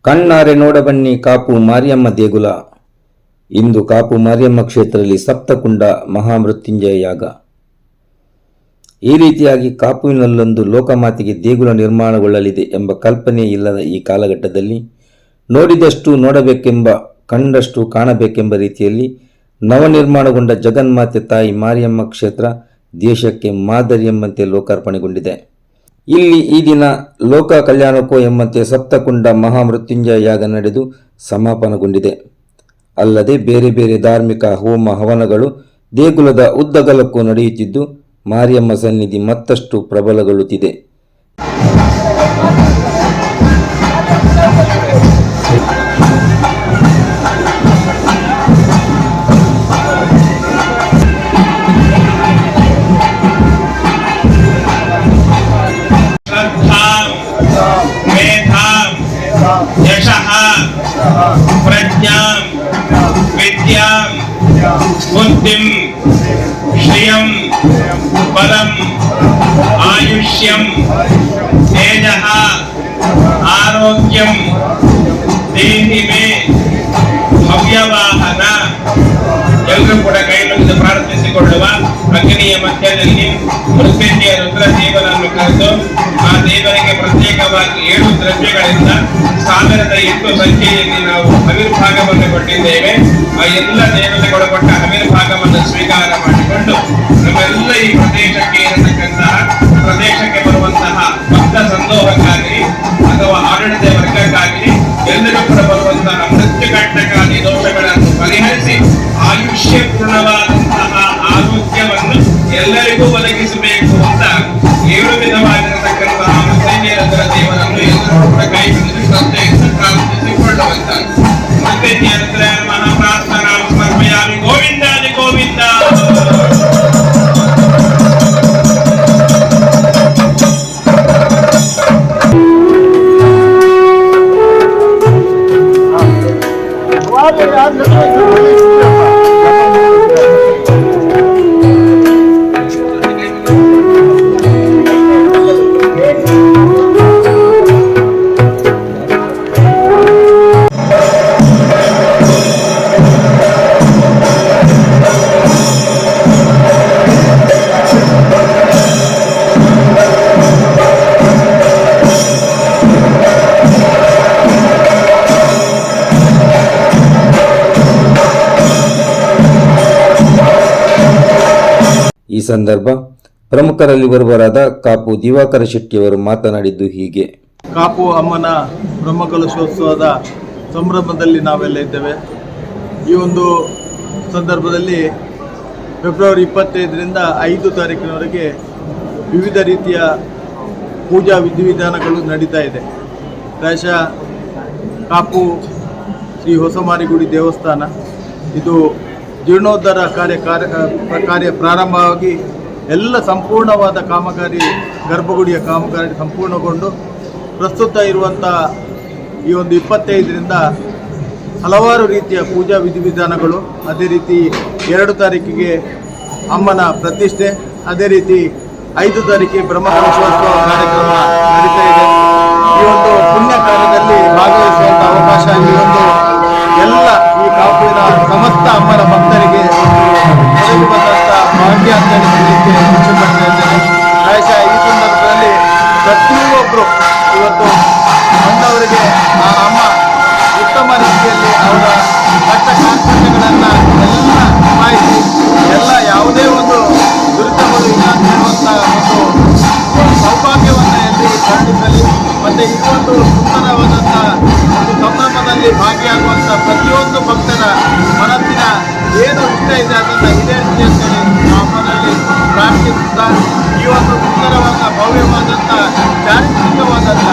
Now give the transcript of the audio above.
ಕಣ್ಣಾರೆ ನೋಡಬನ್ನಿ ಕಾಪು ಮಾರಿಯಮ್ಮ ದೇಗುಲ. ಇಂದು ಕಾಪು ಮಾರಿಯಮ್ಮ ಕ್ಷೇತ್ರದಲ್ಲಿ ಸಪ್ತಕುಂಡ ಮಹಾಮೃತ್ಯುಂಜಯ ಯಾಗ. ಈ ರೀತಿಯಾಗಿ ಕಾಪುವಿನಲ್ಲೊಂದು ಲೋಕಮಾತೆಗೆ ದೇಗುಲ ನಿರ್ಮಾಣಗೊಳ್ಳಲಿದೆ ಎಂಬ ಕಲ್ಪನೆ ಇಲ್ಲದ ಈ ಕಾಲಘಟ್ಟದಲ್ಲಿ ನೋಡಿದಷ್ಟು ನೋಡಬೇಕೆಂಬ, ಕಂಡಷ್ಟು ಕಾಣಬೇಕೆಂಬ ರೀತಿಯಲ್ಲಿ ನವನಿರ್ಮಾಣಗೊಂಡ ಜಗನ್ಮಾತೆ ತಾಯಿ ಮಾರಿಯಮ್ಮ ಕ್ಷೇತ್ರ ದೇಶಕ್ಕೆ ಮಾದರಿ ಎಂಬಂತೆ ಲೋಕಾರ್ಪಣೆಗೊಂಡಿದೆ. ಇಲ್ಲಿ ಈ ದಿನ ಲೋಕ ಕಲ್ಯಾಣಕ್ಕೋ ಎಂಬಂತೆ ಸಪ್ತಕುಂಡ ಮಹಾಮೃತ್ಯುಂಜಯ ಯಾಗ ನಡೆದು ಸಮಾಪನಗೊಂಡಿದೆ. ಅಲ್ಲದೆ ಬೇರೆ ಬೇರೆ ಧಾರ್ಮಿಕ ಹೋಮ ಹವನಗಳು ದೇಗುಲದ ಉದ್ದಗಲಕ್ಕೂ ನಡೆಯುತ್ತಿದ್ದು ಮಾರಿಯಮ್ಮ ಸನ್ನಿಧಿ ಮತ್ತಷ್ಟು ಪ್ರಬಲಗೊಳ್ಳುತ್ತಿದೆ. प्रज्ञां विद्यां बुद्धिं श्रियं बलं आयुष्यं तेजः आरोग्यं देहि मे भव्यवाहन. ಎಲ್ಲರೂ ಕೂಡ ಕೈಯಲ್ಲಿ ಪ್ರಾರ್ಥಿಸಿಕೊಳ್ಳುವ ಅಗ್ನಿಯ ಮಧ್ಯದಲ್ಲಿ ಮೃತ್ಯುಂಜಯ ರುದ್ರದೇವರನ್ನು ಕರೆದು ಆ ದೇವರಿಗೆ ಪ್ರತ್ಯೇಕವಾಗಿ 7 ದ್ರವ್ಯಗಳಿಂದ 1008 ಸಂಖ್ಯೆಯಲ್ಲಿ ನಾವು ಆವಿರ್ಭಾಗವನ್ನು ಕೊಟ್ಟಿದ್ದೇವೆ. ಆ ಎಲ್ಲ ದೇವತೆಗಳು ಕೊಟ್ಟ ಆವಿರ್ಭಾಗವನ್ನು ಸ್ವೀಕಾರ ಮಾಡಿಕೊಂಡು ನಮ್ಮೆಲ್ಲ ಈ ಪ್ರದೇಶಕ್ಕೆ ಇರತಕ್ಕಂತಹ ಪ್ರದೇಶಕ್ಕೆ ಬರುವಂತಹ ಭಕ್ತ ಸಂದೋಹಕ್ಕಾಗಲಿ ಅಥವಾ ಆಡಳಿತ ವರ್ಗಕ್ಕಾಗಲಿ ಎಲ್ಲರೂ ಕೂಡ ಬರುವಂತಹ ಮೃತ್ಯುಘಟ್ಟಕಾದಿ ದೋಷಗಳನ್ನು ಪರಿಹರಿಸಿ ಆಯುಷ್ಯಪೂರ್ಣವಾದಂತಹ ಆರೋಗ್ಯವನ್ನು ಎಲ್ಲರಿಗೂ ಒದಗಿಸಬೇಕು ಅಂತ 7 ವಿಧವಾಗಿರತಕ್ಕಂತಹ ಮೃತ್ಯುಂಜಯ ದೇವರನ್ನು ಎಲ್ಲರೂ ಕೂಡ ಕೈ ಹಿಡಿದು ಶ್ರದ್ಧೆಯಿಂದ ಪ್ರಾರ್ಥಿಸಿಕೊಳ್ಳುವಂತಹ ಮೃತ್ಯುಂಜಯ ಮಹಾಪ್ರಾರ್ಥನಾ ಸಮರ್ಪಯಾಮಿ. ಗೋವಿಂದಾದಿ ಗೋವಿಂದ. ಈ ಸಂದರ್ಭ ಪ್ರಮುಖರಲ್ಲಿ ಒರ್ವರಾದ ಕಾಪು ದಿವಾಕರ ಶೆಟ್ಟಿಯವರು ಮಾತನಾಡಿದ್ದು ಹೀಗೆ. ಕಾಪು ಅಮ್ಮನ ಬ್ರಹ್ಮಕಲಶೋತ್ಸವದ ಸಂಭ್ರಮದಲ್ಲಿ ನಾವೆಲ್ಲ ಇದ್ದೇವೆ. ಈ ಒಂದು ಸಂದರ್ಭದಲ್ಲಿ ಫೆಬ್ರವರಿ 25ರಿಂದ 5 ತಾರೀಕಿನವರೆಗೆ ವಿವಿಧ ರೀತಿಯ ಪೂಜಾ ವಿಧಿವಿಧಾನಗಳು ನಡೀತಾ ಇದೆ. ಪ್ರಾಯಶಃ ಕಾಪು ಶ್ರೀ ಹೊಸಮಾರಿಗುಡಿ ದೇವಸ್ಥಾನ ಇದು ಜೀರ್ಣೋದ್ಧಾರ ಕಾರ್ಯ ಪ್ರಾರಂಭವಾಗಿ ಎಲ್ಲ ಸಂಪೂರ್ಣವಾದ ಕಾಮಗಾರಿ, ಗರ್ಭಗುಡಿಯ ಕಾಮಗಾರಿ ಸಂಪೂರ್ಣಗೊಂಡು ಪ್ರಸ್ತುತ ಇರುವಂಥ ಈ ಒಂದು 25ರಿಂದ ಹಲವಾರು ರೀತಿಯ ಪೂಜಾ ವಿಧಿವಿಧಾನಗಳು, ಅದೇ ರೀತಿ 2 ತಾರೀಕಿಗೆ ಅಮ್ಮನ ಪ್ರತಿಷ್ಠೆ, ಅದೇ ರೀತಿ 5 ತಾರೀಕಿಗೆ ಬ್ರಹ್ಮಕಲಶೋತ್ಸವ ಕಾರ್ಯಕ್ರಮ ನಡೀತಾ ಇದೆ. ಈ ಒಂದು ಪುಣ್ಯ ಕಾರ್ಯದಲ್ಲಿ ಭಾಗವಹಿಸುವಂಥ ಅವಕಾಶ ಈ ಒಂದು ಎಲ್ಲ ಈ ಕಾಪುವಿನ ಸಮಸ್ತ ಅಮ್ಮನ ಭಕ್ತರಿಗೆ ಒದಗಿ ಬಂದಂಥ ಭಾಗ್ಯ ಅಂತ ಹೇಳಲಿಕ್ಕೆ ಇಚ್ಛೆಪಡ್ತಾ ಇದ್ದೇನೆ. ಪ್ರಾಯಶಃ ಈ ಸಂದರ್ಭದಲ್ಲಿ ಪ್ರತಿಯೊಬ್ಬರು ಇವತ್ತು ಬಂದವರಿಗೆ ಆ ಅಮ್ಮ ಉತ್ತಮ ರೀತಿಯಲ್ಲಿ ಅವರ ಕಷ್ಟ ಕಾರ್ಪಣ್ಯಗಳನ್ನು ಎಲ್ಲ ನಿಭಾಯಿಸಿ ಎಲ್ಲ ಯಾವುದೇ ಒಂದು ದುರಿತಗಳು ಇಲ್ಲ ಅಂತ ಹೇಳುವಂಥ ಒಂದು ಸೌಭಾಗ್ಯವನ್ನು ಎಲ್ಲಿ ಕರುಣಿಸಲಿ. ಮತ್ತು ಈ ಒಂದು ಸುಂದರವಾದಂಥ ಒಂದು ಸಂಭ್ರಮದಲ್ಲಿ ಭಾಗಿಯಾಗುವಂಥ ಪ್ರತಿಯೊಂದು ಭಕ್ತರ ಮನಸ್ಸಿನ ಏನು ಇಷ್ಟ ಇದೆ ಅದನ್ನು ಈಡೇರಿಸಿ ಅಂತೇಳಿ ಅಮ್ಮನಲ್ಲಿ ಪ್ರಾರ್ಥಿಸುತ್ತಾ ಈ ಒಂದು ಸುಂದರವಾದ ಭವ್ಯವಾದಂಥ ಚಾರಿತ್ರಿಕವಾದಂಥ